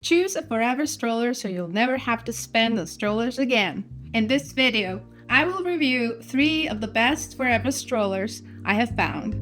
Choose a forever stroller so you'll never have to spend on strollers again. In this video, I will review 3 of the best forever strollers I have found.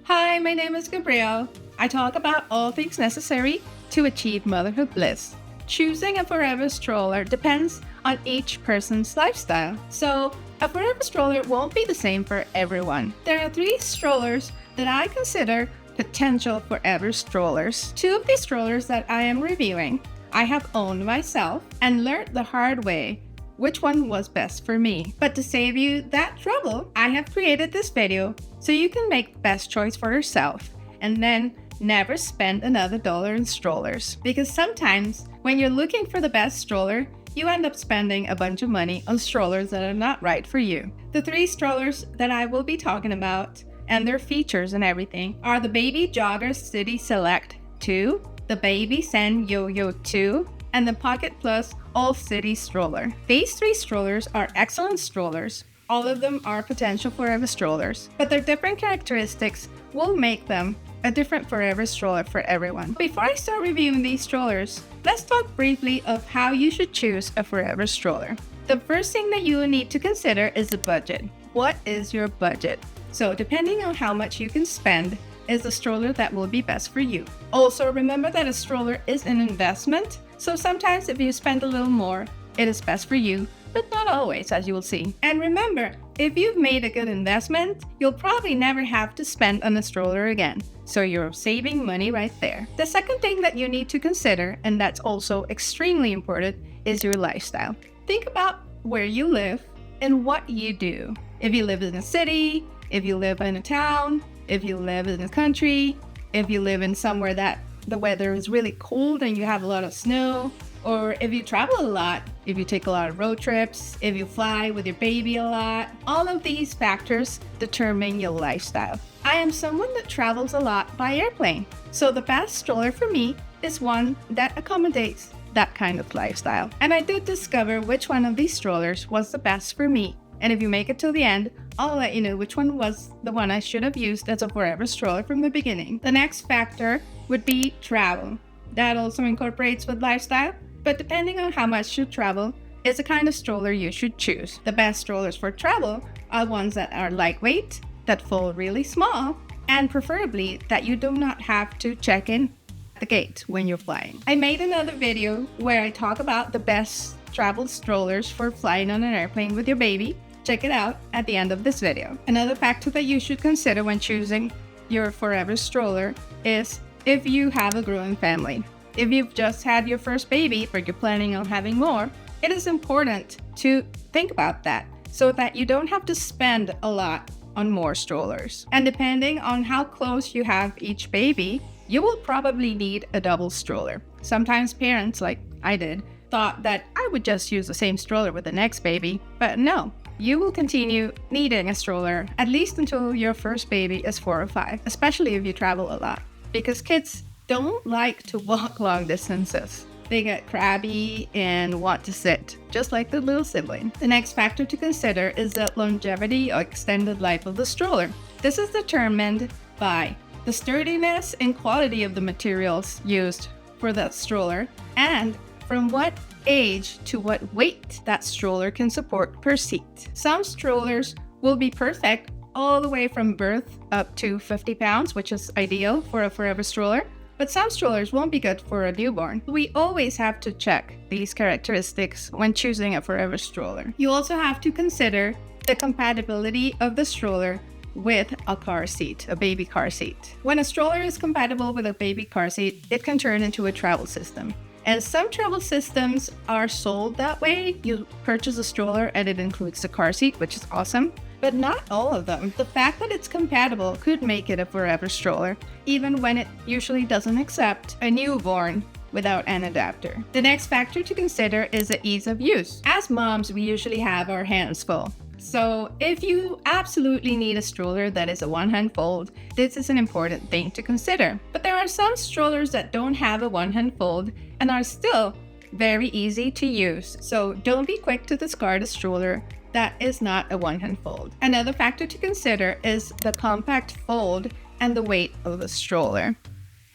Hi, my name is Gabrielle. I talk about all things necessary to achieve motherhood bliss. Choosing a forever stroller depends on each person's lifestyle, so a forever stroller won't be the same for everyone. There are 3 strollers that I consider potential forever strollers. 2 of these strollers that I am reviewing, I have owned myself and learned the hard way which one was best for me. But to save you that trouble, I have created this video so you can make the best choice for yourself and then never spend another dollar in strollers. Because sometimes when you're looking for the best stroller, you end up spending a bunch of money on strollers that are not right for you. The 3 strollers that I will be talking about and their features and everything are the Jogger City Select 2, the Babyzen Yo-Yo 2, and the Pockit Plus All City Stroller. These 3 strollers are excellent strollers. All of them are potential forever strollers, but their different characteristics will make them a different forever stroller for everyone. Before I start reviewing these strollers, let's talk briefly of how you should choose a forever stroller. The first thing that you will need to consider is the budget. What is your budget? So depending on how much you can spend is the stroller that will be best for you. Also remember that a stroller is an investment, so sometimes if you spend a little more, it is best for you, but not always, as you will see. And remember, if you've made a good investment, you'll probably never have to spend on a stroller again. So you're saving money right there. The second thing that you need to consider, and that's also extremely important, is your lifestyle. Think about where you live and what you do. If you live in a city, if you live in a town, if you live in the country, if you live in somewhere that the weather is really cold and you have a lot of snow, or if you travel a lot, if you take a lot of road trips, if you fly with your baby a lot, all of these factors determine your lifestyle. I am someone that travels a lot by airplane, so the best stroller for me is one that accommodates that kind of lifestyle. And I did discover which one of these strollers was the best for me. And if you make it till the end, I'll let you know which one was the one I should have used as a forever stroller from the beginning. The next factor would be travel. That also incorporates with lifestyle, but depending on how much you travel, is the kind of stroller you should choose. The best strollers for travel are ones that are lightweight, that fold really small, and preferably that you do not have to check in at the gate when you're flying. I made another video where I talk about the best travel strollers for flying on an airplane with your baby. Check it out at the end of this video. Another factor that you should consider when choosing your forever stroller is if you have a growing family. If you've just had your first baby but you're planning on having more, it is important to think about that so that you don't have to spend a lot on more strollers. And depending on how close you have each baby, you will probably need a double stroller. Sometimes parents, like I did, thought that I would just use the same stroller with the next baby, but no. You will continue needing a stroller at least until your first baby is 4 or 5, especially if you travel a lot, because kids don't like to walk long distances. They get crabby and want to sit, just like the little sibling. The next factor to consider is the longevity or extended life of the stroller. This is determined by the sturdiness and quality of the materials used for that stroller and from what age to what weight that stroller can support per seat. Some strollers will be perfect all the way from birth up to 50 pounds, which is ideal for a forever stroller, but some strollers won't be good for a newborn. We always have to check these characteristics when choosing a forever stroller. You also have to consider the compatibility of the stroller with a car seat, a baby car seat. When a stroller is compatible with a baby car seat, it can turn into a travel system. And some travel systems are sold that way. You purchase a stroller and it includes the car seat, which is awesome, but not all of them. The fact that it's compatible could make it a forever stroller, even when it usually doesn't accept a newborn without an adapter. The next factor to consider is the ease of use. As moms, we usually have our hands full. So if you absolutely need a stroller that is a one-hand fold, this is an important thing to consider. But there are some strollers that don't have a one-hand fold and are still very easy to use. So don't be quick to discard a stroller that is not a one-hand fold. Another factor to consider is the compact fold and the weight of the stroller.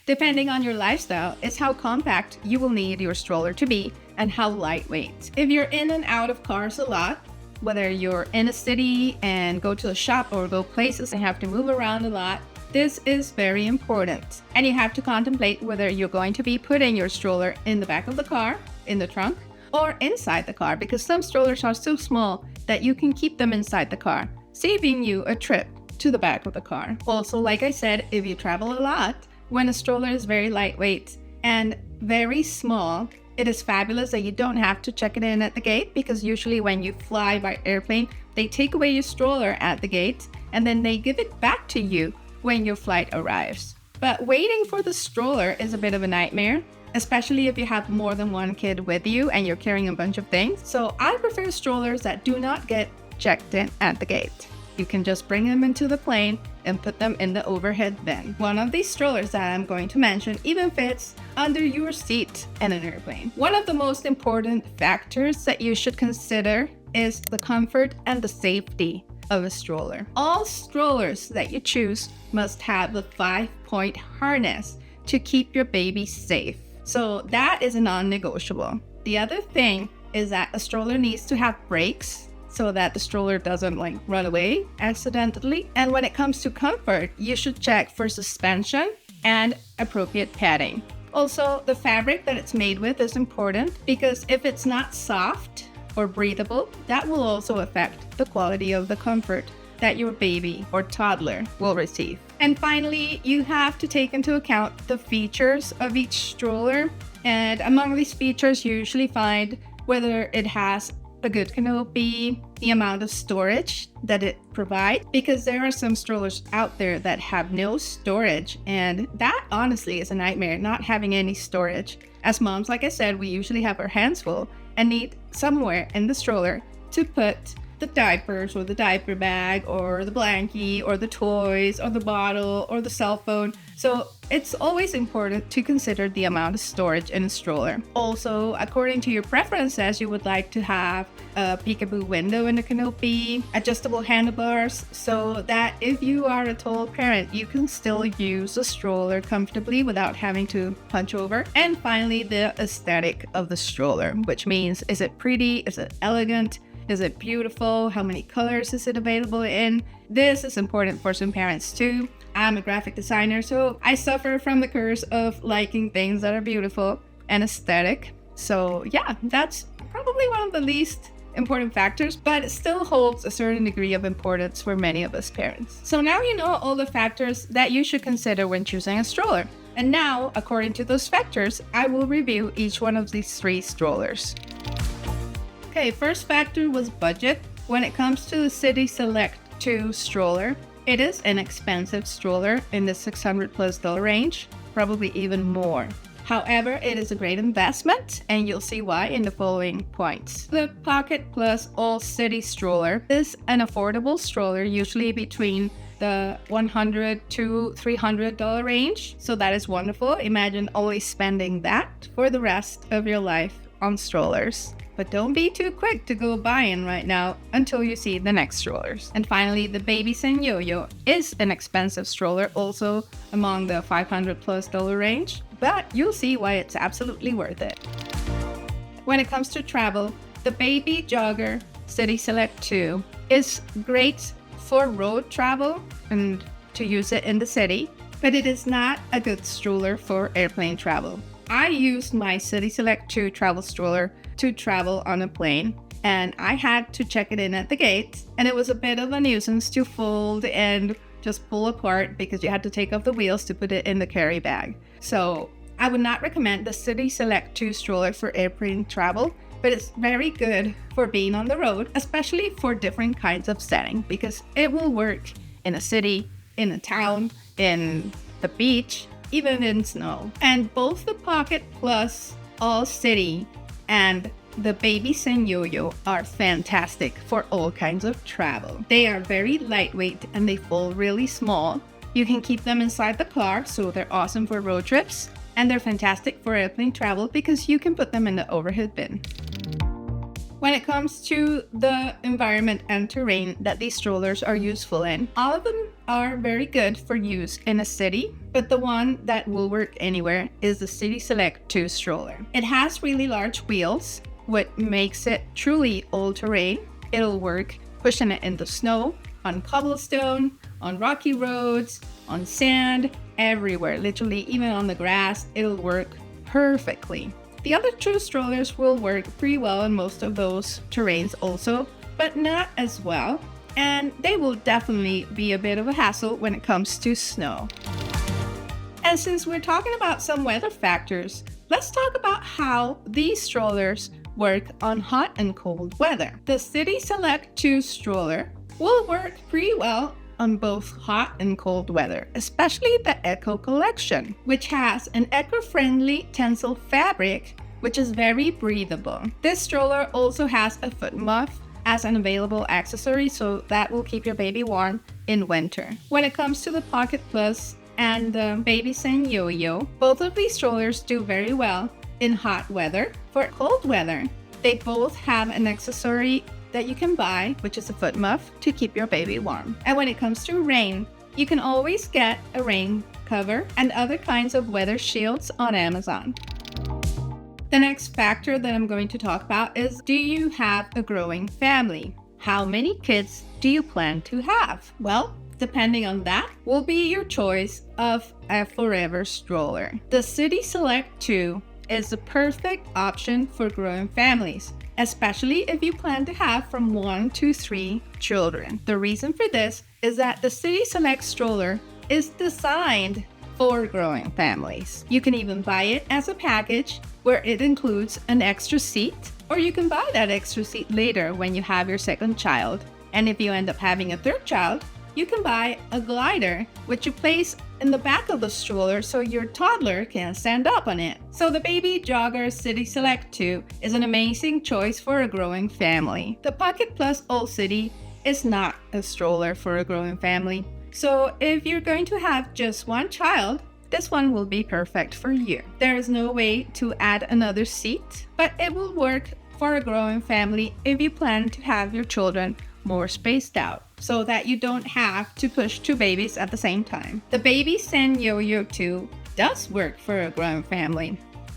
Depending on your lifestyle is how compact you will need your stroller to be and how lightweight. If you're in and out of cars a lot, whether you're in a city and go to a shop or go places and have to move around a lot, this is very important. And you have to contemplate whether you're going to be putting your stroller in the back of the car, in the trunk, or inside the car, because some strollers are so small that you can keep them inside the car, saving you a trip to the back of the car. Also, like I said, if you travel a lot, when a stroller is very lightweight and very small, it is fabulous that you don't have to check it in at the gate, because usually when you fly by airplane, they take away your stroller at the gate and then they give it back to you when your flight arrives. But waiting for the stroller is a bit of a nightmare, especially if you have more than one kid with you and you're carrying a bunch of things. So I prefer strollers that do not get checked in at the gate. You can just bring them into the plane and put them in the overhead bin. One of these strollers that I'm going to mention even fits under your seat in an airplane. One of the most important factors that you should consider is the comfort and the safety of a stroller. All strollers that you choose must have a 5-point harness to keep your baby safe. So that is a non-negotiable. The other thing is that a stroller needs to have brakes so that the stroller doesn't run away accidentally. And when it comes to comfort, you should check for suspension and appropriate padding. Also, the fabric that it's made with is important, because if it's not soft or breathable, that will also affect the quality of the comfort that your baby or toddler will receive. And finally, you have to take into account the features of each stroller. And among these features, you usually find whether it has a good canopy, the amount of storage that it provides, because there are some strollers out there that have no storage, and that honestly is a nightmare, not having any storage. As moms, like I said, we usually have our hands full and need somewhere in the stroller to put the diapers or the diaper bag or the blankie or the toys or the bottle or the cell phone. So it's always important to consider the amount of storage in a stroller. Also, according to your preferences, you would like to have a peekaboo window in the canopy, adjustable handlebars, so that if you are a tall parent, you can still use the stroller comfortably without having to hunch over. And finally, the aesthetic of the stroller, which means, is it pretty? Is it elegant? Is it beautiful? How many colors is it available in? This is important for some parents too. I'm a graphic designer, so I suffer from the curse of liking things that are beautiful and aesthetic. So yeah, that's probably one of the least important factors, but it still holds a certain degree of importance for many of us parents. So now you know all the factors that you should consider when choosing a stroller. And now, according to those factors, I will review each one of these 3 strollers. Okay, first factor was budget. When it comes to the CitySelect2 Stroller, it is an expensive stroller in the $600+ range, probably even more. However, it is a great investment, and you'll see why in the following points. The Pockit Plus All City Stroller is an affordable stroller, usually between the $100 to $300 range. So that is wonderful. Imagine always spending that for the rest of your life on strollers. But don't be too quick to go buying right now until you see the next strollers. And finally, the Babyzen Yo-Yo is an expensive stroller, also among the $500+ range, but you'll see why it's absolutely worth it. When it comes to travel, the Baby Jogger City Select 2 is great for road travel and to use it in the city, but it is not a good stroller for airplane travel. I used my CitySelect2 travel stroller to travel on a plane, and I had to check it in at the gate, and it was a bit of a nuisance to fold and just pull apart because you had to take off the wheels to put it in the carry bag. So I would not recommend the CitySelect2 stroller for airplane travel, but it's very good for being on the road, especially for different kinds of setting, because it will work in a city, in a town, in the beach, even in snow. And both the Pockit Plus All City and the Babyzen Yo-Yo are fantastic for all kinds of travel. They are very lightweight and they fold really small. You can keep them inside the car, so they're awesome for road trips. And they're fantastic for airplane travel because you can put them in the overhead bin. When it comes to the environment and terrain that these strollers are useful in, all of them are very good for use in a city, but the one that will work anywhere is the CitySelect2 Stroller. It has really large wheels, what makes it truly all-terrain. It'll work pushing it in the snow, on cobblestone, on rocky roads, on sand, everywhere, literally even on the grass. It'll work perfectly. The other two strollers will work pretty well in most of those terrains also, but not as well, and they will definitely be a bit of a hassle when it comes to snow. And since we're talking about some weather factors, let's talk about how these strollers work on hot and cold weather. The CitySelect2 Stroller will work pretty well on both hot and cold weather, especially the Eco Collection, which has an eco-friendly tencel fabric, which is very breathable. This stroller also has a foot muff as an available accessory, so that will keep your baby warm in winter. When it comes to the Pockit Plus and the Babyzen Yo-Yo, both of these strollers do very well in hot weather. For cold weather, they both have an accessory that you can buy, which is a foot muff to keep your baby warm. And when it comes to rain, you can always get a rain cover and other kinds of weather shields on Amazon. The next factor that I'm going to talk about is, do you have a growing family? How many kids do you plan to have? Well, depending on that will be your choice of a forever stroller. The CitySelect2 is the perfect option for growing families, especially if you plan to have from 1 to 3 children. The reason for this is that the CitySelect stroller is designed for growing families. You can even buy it as a package where it includes an extra seat, or you can buy that extra seat later when you have your second child. And if you end up having a third child, you can buy a glider, which you place in the back of the stroller so your toddler can stand up on it. So the Baby Jogger City Select 2 is an amazing choice for a growing family. The Pockit Plus All City is not a stroller for a growing family. So if you're going to have just one child, this one will be perfect for you. There is no way to add another seat, but it will work for a growing family if you plan to have your children more spaced out, so that you don't have to push 2 babies at the same time. The Babyzen Yo-Yo 2 does work for a growing family.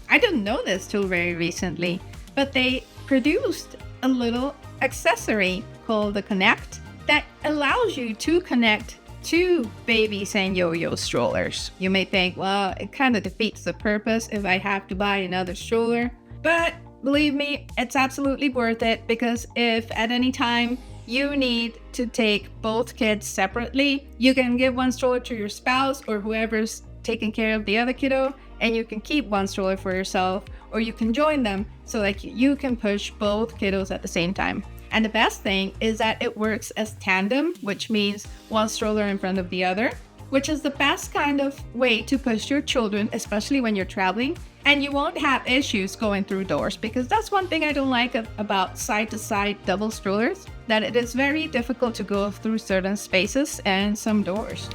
I didn't know this till very recently, but they produced a little accessory called the Connect that allows you to connect 2 Babyzen Yo-Yo strollers. You may think, well, it kind of defeats the purpose if I have to buy another stroller, but believe me, it's absolutely worth it, because if at any time you need to take both kids separately, you can give one stroller to your spouse or whoever's taking care of the other kiddo, and you can keep one stroller for yourself, or you can join them so that you can push both kiddos at the same time. And the best thing is that it works as tandem, which means one stroller in front of the other, which is the best kind of way to push your children, especially when you're traveling. And you won't have issues going through doors, because that's one thing I don't like about side-to-side double strollers, that it is very difficult to go through certain spaces and some doors.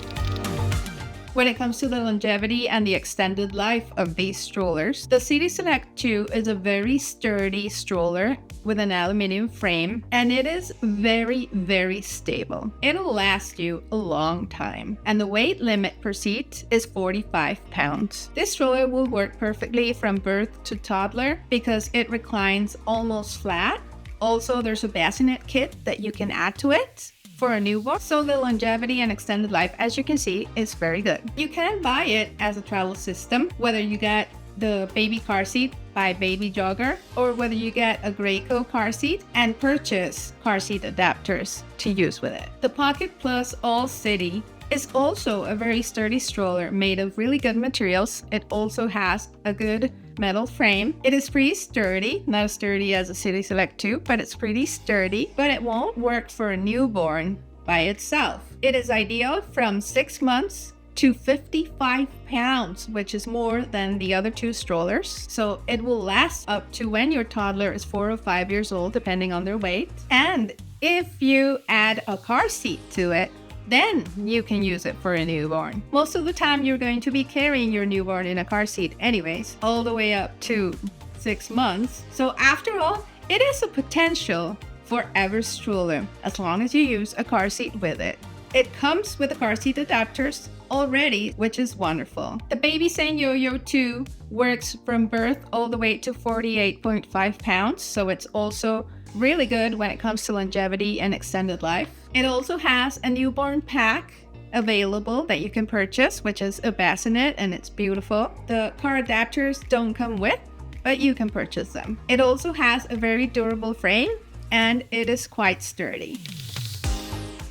When it comes to the longevity and the extended life of these strollers, the CitySelect2 is a very sturdy stroller with an aluminum frame, and it is very, very stable. It'll last you a long time, and the weight limit per seat is 45 pounds. This stroller will work perfectly from birth to toddler because it reclines almost flat. Also, there's a bassinet kit that you can add to it for a newborn, so the longevity and extended life, as you can see, is very good. You can buy it as a travel system, whether you get the baby car seat by Baby Jogger, or whether you get a Graco car seat and purchase car seat adapters to use with it. The Pockit Plus All City is also a very sturdy stroller made of really good materials. It also has a good metal frame. It is pretty sturdy, not as sturdy as a CitySelect2, but it's pretty sturdy, but it won't work for a newborn by itself. It is ideal from 6 months to 55 pounds, which is more than the other 2 strollers. So it will last up to when your toddler is 4 or 5 years old, depending on their weight. And if you add a car seat to it, then you can use it for a newborn. Most of the time you're going to be carrying your newborn in a car seat anyways, all the way up to 6 months. So after all, it is a potential forever stroller as long as you use a car seat with it. It comes with the car seat adapters already, which is wonderful. The Babyzen Yo-Yo 2 works from birth all the way to 48.5 pounds, so it's also really good when it comes to longevity and extended life. It also has a newborn pack available that you can purchase, which is a bassinet, and it's beautiful. The car adapters don't come with, but you can purchase them. It also has a very durable frame, and it is quite sturdy.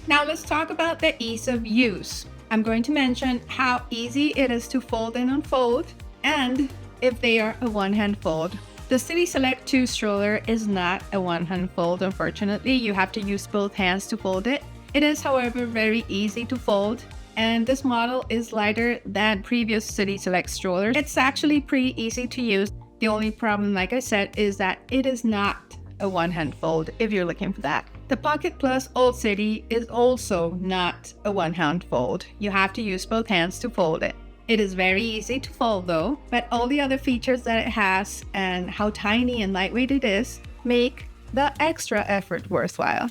Now let's talk about the ease of use. I'm going to mention how easy it is to fold and unfold, and if they are a one-hand fold. The CitySelect2 Stroller is not a one-hand fold, unfortunately. You have to use both hands to fold it. It is, however, very easy to fold, and this model is lighter than previous CitySelect strollers. It's actually pretty easy to use. The only problem, like I said, is that it is not a one-hand fold if you're looking for that. The Pockit Plus Old City is also not a one-hand fold. You have to use both hands to fold it. It is very easy to fold though, but all the other features that it has and how tiny and lightweight it is make the extra effort worthwhile.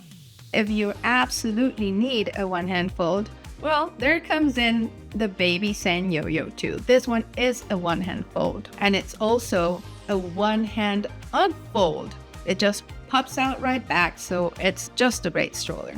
If you absolutely need a one-hand fold, well, there comes in the Babyzen Yo-Yo 2. This one is a one-hand fold, and it's also a one-hand unfold. It just pops out right back, so it's just a great stroller.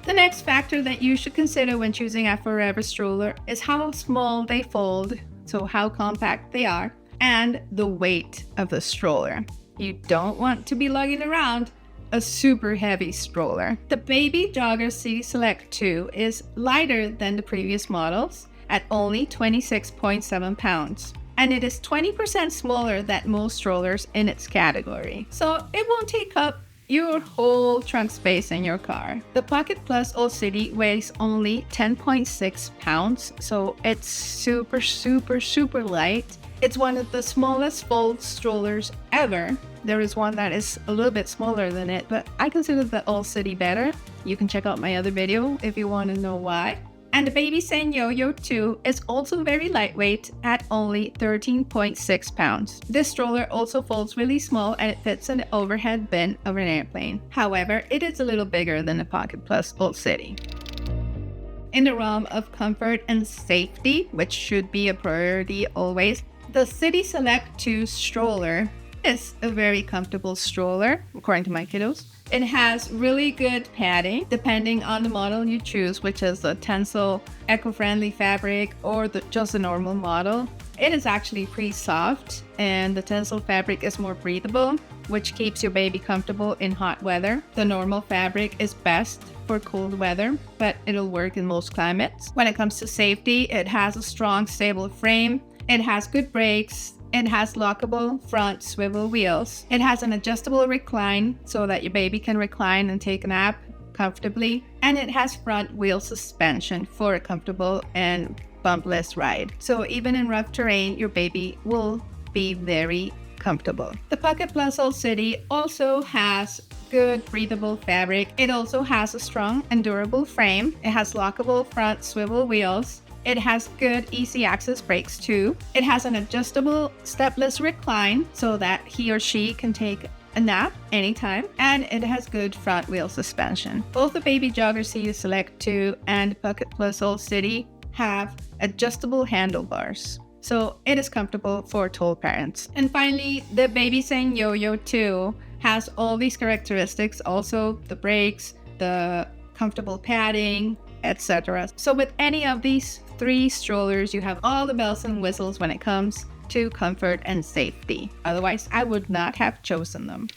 The next factor that you should consider when choosing a forever stroller is how small they fold, so how compact they are, and the weight of the stroller. You don't want to be lugging around a super heavy stroller. The Baby Jogger City Select 2 is lighter than the previous models at only 26.7 pounds. And it is 20% smaller than most strollers in its category. So it won't take up your whole trunk space in your car. The Pockit Plus Old City weighs only 10.6 pounds, so it's super light. It's one of the smallest fold strollers ever. There is one that is a little bit smaller than it, but I consider the Old City better. You can check out my other video if you want to know why. And the Babyzen Yo-Yo 2 is also very lightweight at only 13.6 pounds. This stroller also folds really small and it fits in the overhead bin of an airplane. However, it is a little bigger than the Pockit Plus Old City. In the realm of comfort and safety, which should be a priority always, the CitySelect2 Stroller is a very comfortable stroller, according to my kiddos. It has really good padding, depending on the model you choose, which is the Tencel eco-friendly fabric or just a normal model. It is actually pretty soft, and the Tencel fabric is more breathable, which keeps your baby comfortable in hot weather. The normal fabric is best for cold weather, but it'll work in most climates. When it comes to safety, it has a strong, stable frame. It has good brakes. It has lockable front swivel wheels. It has an adjustable recline so that your baby can recline and take a nap comfortably. And it has front wheel suspension for a comfortable and bumpless ride. So even in rough terrain, your baby will be very comfortable. The Pockit Plus Old City also has good breathable fabric. It also has a strong and durable frame. It has lockable front swivel wheels. It has good easy access brakes too. It has an adjustable stepless recline so that he or she can take a nap anytime, and it has good front wheel suspension. Both the Baby Jogger City Select 2 and Pockit Plus Old City have adjustable handlebars, so it is comfortable for tall parents. And finally, the Babyzen Yo-Yo 2 has all these characteristics, also the brakes, the comfortable padding, etc. So with any of these three strollers, you have all the bells and whistles when it comes to comfort and safety. Otherwise, I would not have chosen them.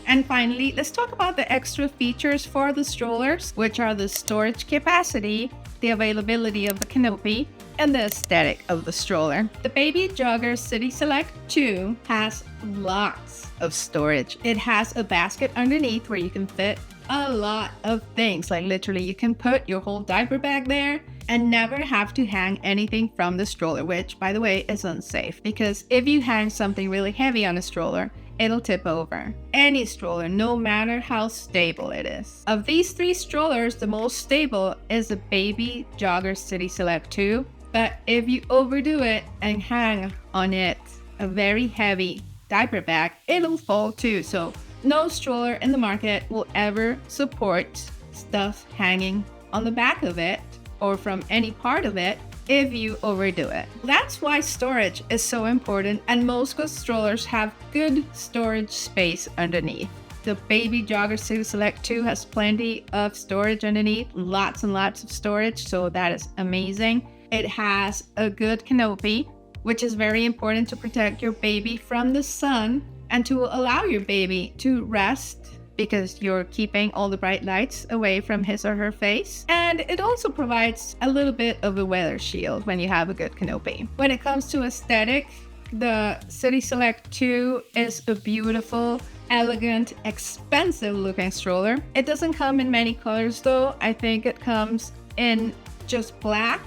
And finally, let's talk about the extra features for the strollers, which are the storage capacity, the availability of the canopy, and the aesthetic of the stroller. The Baby Jogger City Select 2 has lots of storage. It has a basket underneath where you can fit a lot of things. Like literally you can put your whole diaper bag there and never have to hang anything from the stroller, which by the way is unsafe, because if you hang something really heavy on a stroller, it'll tip over. Any stroller, no matter how stable it is. Of these three strollers, the most stable is the Baby Jogger City Select 2, but if you overdo it and hang on it a very heavy diaper bag, it'll fall too. So no stroller in the market will ever support stuff hanging on the back of it or from any part of it if you overdo it. That's why storage is so important, and most good strollers have good storage space underneath. The baby Jogger City Select 2 has plenty of storage underneath, lots and lots of storage, so that is amazing. It has a good canopy, which is very important to protect your baby from the sun and to allow your baby to rest, because you're keeping all the bright lights away from his or her face. And it also provides a little bit of a weather shield when you have a good canopy. When it comes to aesthetic, the CitySelect2 is a beautiful, elegant, expensive looking stroller. It doesn't come in many colors though. I think it comes in just black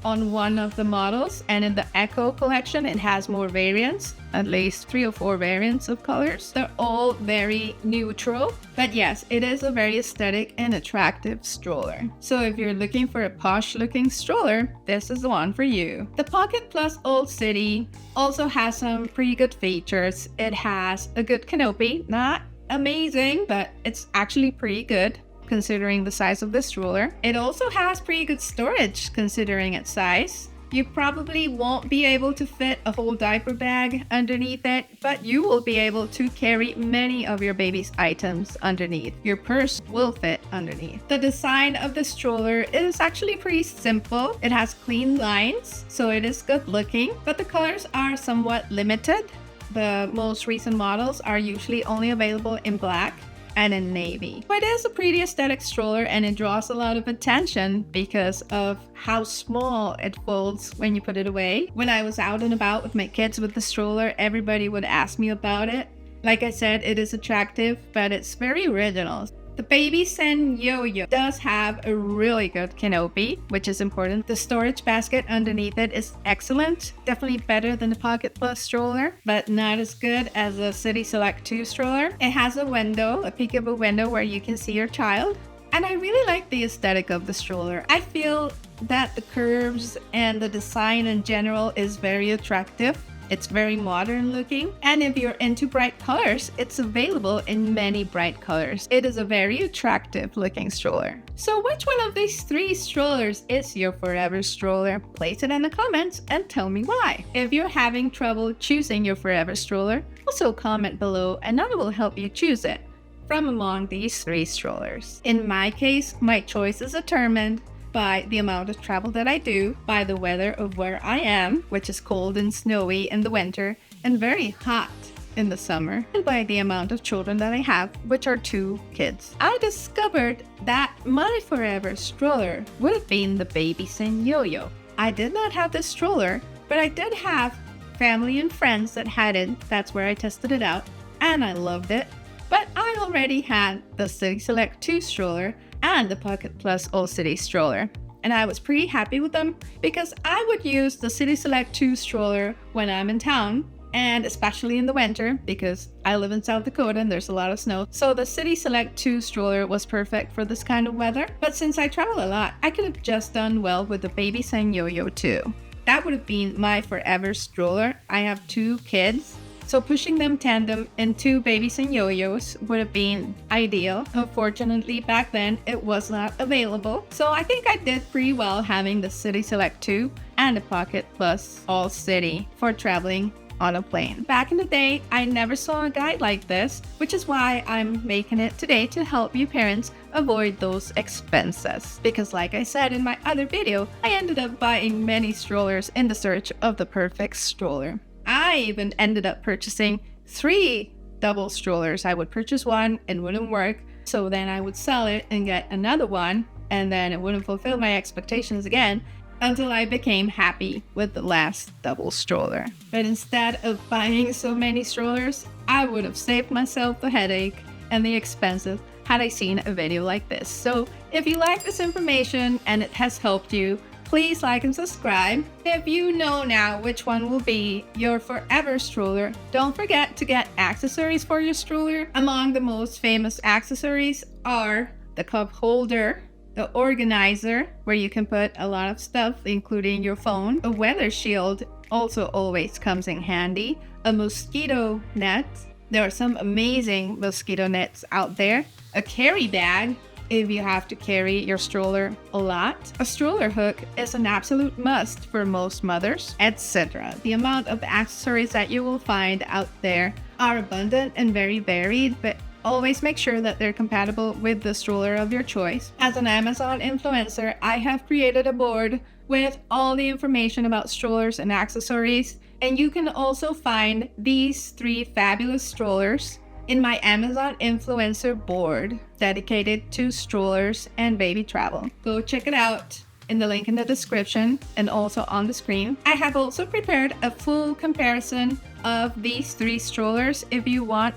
on one of the models, and in the Echo collection it has more variants, at least 3 or 4 variants of colors. They're all very neutral, but yes, it is a very aesthetic and attractive stroller. So if you're looking for a posh looking stroller, this is the one for you. The Pockit Plus Old City also has some pretty good features. It has a good canopy, not amazing, but it's actually pretty good considering the size of the stroller. It also has pretty good storage considering its size. You probably won't be able to fit a whole diaper bag underneath it, but you will be able to carry many of your baby's items underneath. Your purse will fit underneath. The design of the stroller is actually pretty simple. It has clean lines, so it is good looking, but the colors are somewhat limited. The most recent models are usually only available in black and in navy. But it is a pretty aesthetic stroller, and it draws a lot of attention because of how small it folds when you put it away. When I was out and about with my kids with the stroller, everybody would ask me about it. Like I said, it is attractive, but it's very original. The Babyzen yo-yo does have a really good canopy, which is important. The storage basket underneath it is excellent. Definitely better than the Pockit Plus stroller, but not as good as the CitySelect2 stroller. It has a window, a peekaboo window where you can see your child. And I really like the aesthetic of the stroller. I feel that the curves and the design in general is very attractive. It's very modern looking, and if you're into bright colors, it's available in many bright colors. It is a very attractive looking stroller. So which one of these 3 strollers is your forever stroller? Place it in the comments and tell me why. If you're having trouble choosing your forever stroller, also comment below and I will help you choose it from among these 3 strollers. In my case, my choice is determined by the amount of travel that I do, by the weather of where I am, which is cold and snowy in the winter and very hot in the summer, and by the amount of children that I have, which are 2 kids. I discovered that my forever stroller would have been the Babyzen yo-yo. I did not have this stroller, but I did have family and friends that had it. That's where I tested it out, and I loved it. But I already had the CitySelect2 stroller and the Pockit Plus Old City stroller, and I was pretty happy with them because I would use the CitySelect2 stroller when I'm in town, and especially in the winter because I live in South Dakota and there's a lot of snow. So the CitySelect2 stroller was perfect for this kind of weather. But since I travel a lot, I could have just done well with the Babyzen yo-yo too. That would have been my forever stroller. I have 2 kids, so pushing them tandem in 2 Babyzen yo-yos would have been ideal. Unfortunately, back then it was not available. So I think I did pretty well having the CitySelect2 and the Pockit Plus All City for traveling on a plane. Back in the day, I never saw a guide like this, which is why I'm making it today to help you parents avoid those expenses. Because like I said in my other video, I ended up buying many strollers in the search of the perfect stroller. I even ended up purchasing 3 double strollers. I would purchase one, it wouldn't work, so then I would sell it and get another one, and then it wouldn't fulfill my expectations again until I became happy with the last double stroller. But instead of buying so many strollers, I would have saved myself the headache and the expenses had I seen a video like this. So if you like this information and it has helped you, please like and subscribe. If you know now which one will be your forever stroller, don't forget to get accessories for your stroller. Among the most famous accessories are the cup holder, the organizer, where you can put a lot of stuff, including your phone. A weather shield also always comes in handy. A mosquito net. There are some amazing mosquito nets out there. A carry bag, if you have to carry your stroller a lot. A stroller hook is an absolute must for most mothers, etc. The amount of accessories that you will find out there are abundant and very varied, but always make sure that they're compatible with the stroller of your choice. As an Amazon influencer, I have created a board with all the information about strollers and accessories, and you can also find these 3 fabulous strollers in my Amazon influencer board dedicated to strollers and baby travel. Go check it out in the link in the description and also on the screen. I have also prepared a full comparison of these 3 strollers. If you want,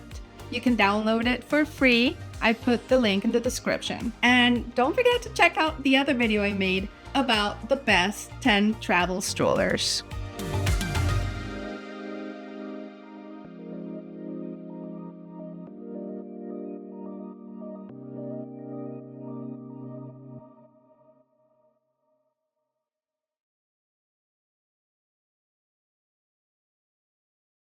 you can download it for free. I put the link in the description. And don't forget to check out the other video I made about the best 10 travel strollers.